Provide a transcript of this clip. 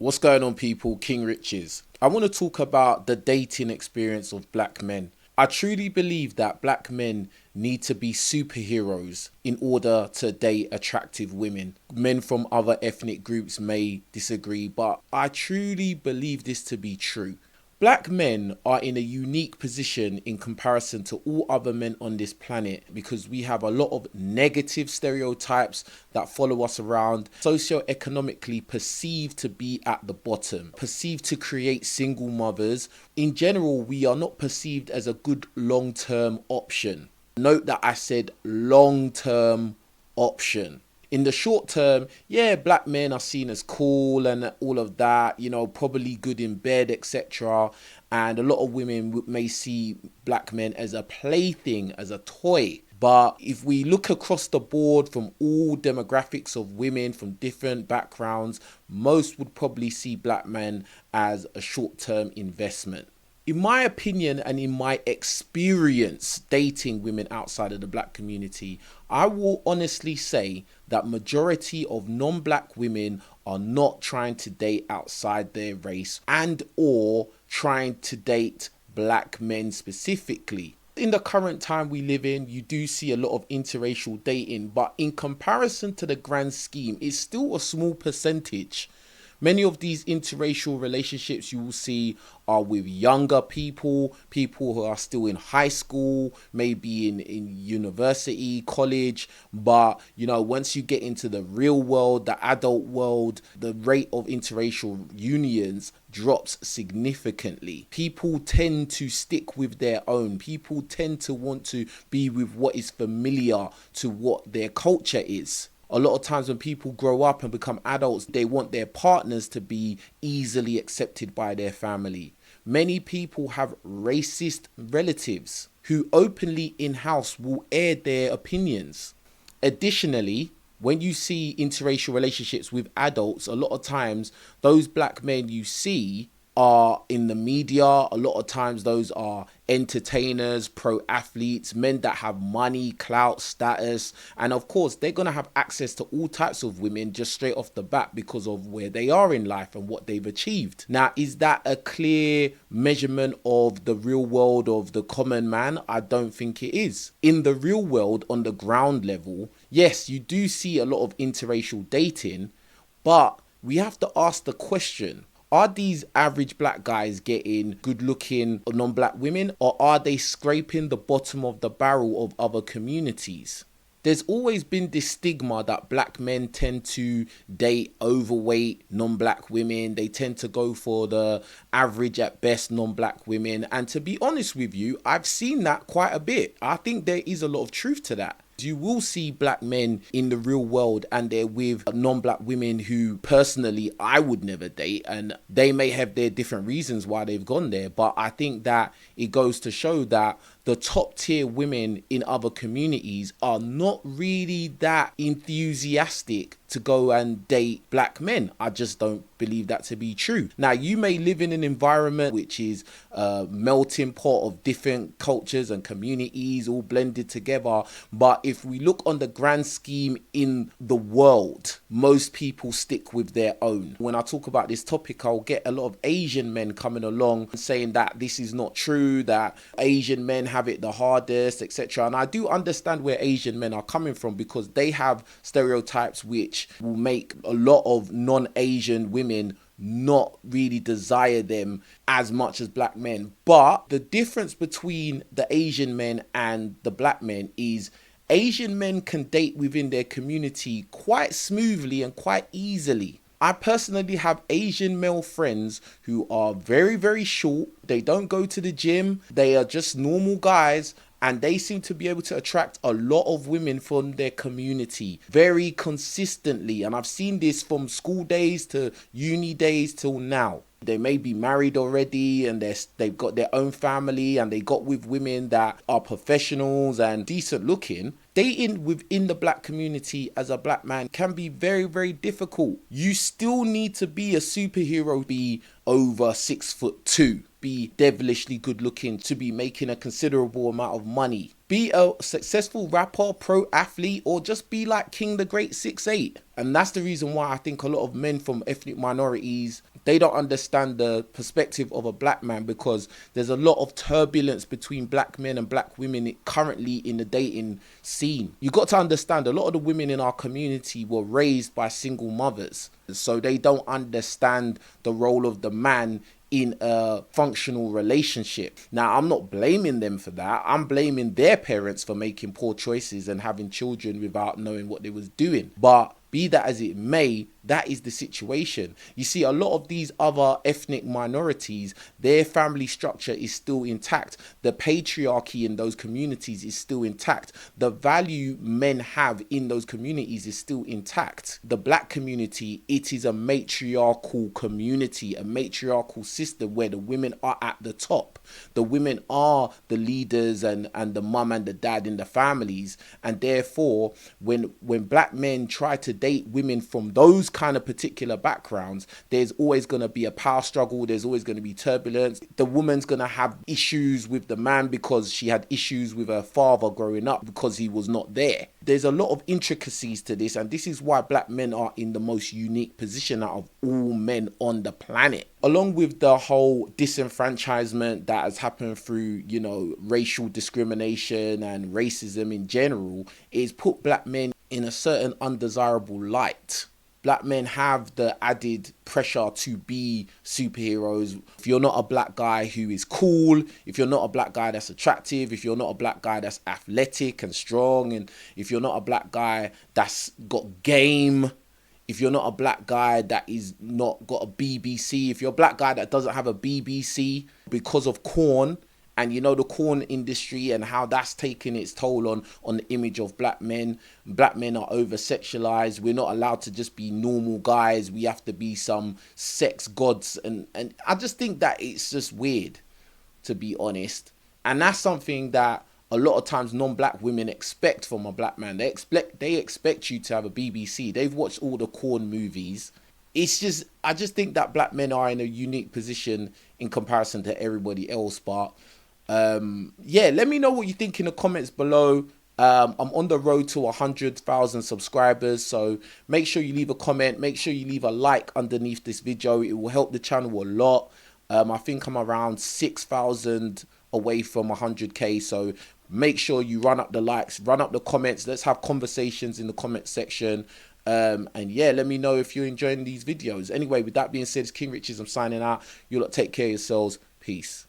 What's going on, people? King Richez. I want to talk about the dating experience of black men. I truly believe that black men need to be superheroes in order to date attractive women. Men from other ethnic groups may disagree, but I truly believe this to be true. Black men are in a unique position in comparison to all other men on this planet because we have a lot of negative stereotypes that follow us around, socioeconomically perceived to be at the bottom, perceived to create single mothers. In general, we are not perceived as a good long-term option. Note that I said long-term option. In the short term, yeah, black men are seen as cool and all of that, probably good in bed, etc. And a lot of women may see black men as a plaything, as a toy. But if we look across the board from all demographics of women from different backgrounds, most would probably see black men as a short-term investment. In my opinion and in my experience dating women outside of the black community, I will honestly say that majority of non-black women are not trying to date outside their race and or trying to date black men specifically. In the current time we live in, you do see a lot of interracial dating, but in comparison to the grand scheme, it's still a small percentage. Many of these interracial relationships you will see are with younger people who are still in high school, maybe in university, college. But, once you get into the real world, the adult world, the rate of interracial unions drops significantly. People tend to stick with their own. People tend to want to be with what is familiar to what their culture is. A lot of times when people grow up and become adults, they want their partners to be easily accepted by their family. Many people have racist relatives who openly in-house will air their opinions. Additionally, when you see interracial relationships with adults, a lot of times those black men you see are in the media. A lot of times those are entertainers, pro athletes, men that have money, clout, status, and of course they're going to have access to all types of women just straight off the bat because of where they are in life and what they've achieved. Now, is that a clear measurement of the real world of the common man? I don't think it is. In the real world, on the ground level, yes, you do see a lot of interracial dating, but we have to ask the question, are these average black guys getting good looking non-black women, or are they scraping the bottom of the barrel of other communities? There's always been this stigma that black men tend to date overweight non-black women. They tend to go for the average at best non-black women. And to be honest with you, I've seen that quite a bit. I think there is a lot of truth to that. You will see black men in the real world and they're with non-black women who personally I would never date, and they may have their different reasons why they've gone there, but I think that it goes to show that the top tier women in other communities are not really that enthusiastic to go and date black men. I just don't believe that to be true. Now, you may live in an environment which is a melting pot of different cultures and communities all blended together, but if we look on the grand scheme in the world, most people stick with their own. When I talk about this topic, I'll get a lot of Asian men coming along saying that this is not true, that Asian men have it the hardest, etc. And I do understand where Asian men are coming from because they have stereotypes which will make a lot of non-Asian women not really desire them as much as black men. But the difference between the Asian men and the black men is Asian men can date within their community quite smoothly and quite easily. I personally have Asian male friends who are very, very short. They don't go to the gym. They are just normal guys. And they seem to be able to attract a lot of women from their community very consistently. And I've seen this from school days to uni days till now. They may be married already and they've got their own family and they got with women that are professionals and decent looking. Dating within the black community as a black man can be very, very difficult. You still need to be a superhero, be over 6'2", be devilishly good looking, to be making a considerable amount of money. Be a successful rapper, pro athlete, or just be like King the Great 6'8". And that's the reason why I think a lot of men from ethnic minorities, they don't understand the perspective of a black man, because there's a lot of turbulence between black men and black women currently in the dating scene. You got to understand, a lot of the women in our community were raised by single mothers, so they don't understand the role of the man in a functional relationship. Now, I'm not blaming them for that. I'm blaming their parents for making poor choices and having children without knowing what they was doing. But be that as it may, that is the situation. You see, a lot of these other ethnic minorities, their family structure is still intact. The patriarchy in those communities is still intact. The value men have in those communities is still intact. The black community, it is a matriarchal community, a matriarchal system where the women are at the top. The women are the leaders and the mum and the dad in the families. And therefore, when black men try to date women from those kind of particular backgrounds, there's always going to be a power struggle. There's always going to be turbulence. The woman's going to have issues with the man because she had issues with her father growing up because he was not there. There's a lot of intricacies to this, and this is why black men are in the most unique position out of all men on the planet. Along with the whole disenfranchisement that has happened through, you know, racial discrimination and racism in general, it's put black men in a certain undesirable light. Black men have the added pressure to be superheroes. If you're not a black guy who is cool, if you're not a black guy that's attractive, if you're not a black guy that's athletic and strong, and if you're not a black guy that's got game, if you're not a black guy that is not got a BBC, if you're a black guy that doesn't have a BBC because of corn, and you know the corn industry and how that's taken its toll on the image of black men. Black men are over-sexualized. We're not allowed to just be normal guys. We have to be some sex gods. And I just think that it's just weird, to be honest. And that's something that a lot of times non-black women expect from a black man. They expect you to have a BBC. They've watched all the corn movies. It's just, I just think that black men are in a unique position in comparison to everybody else. But yeah, let me know what you think in the comments below. I'm on the road to 100,000 subscribers, so make sure you leave a comment, make sure you leave a like underneath this video. It will help the channel a lot. I think I'm around 6,000 away from 100k, so make sure you run up the likes, run up the comments. Let's have conversations in the comment section. And yeah, let me know if you're enjoying these videos. Anyway, with that being said, it's King Richez. I'm signing out. You lot take care of yourselves. Peace.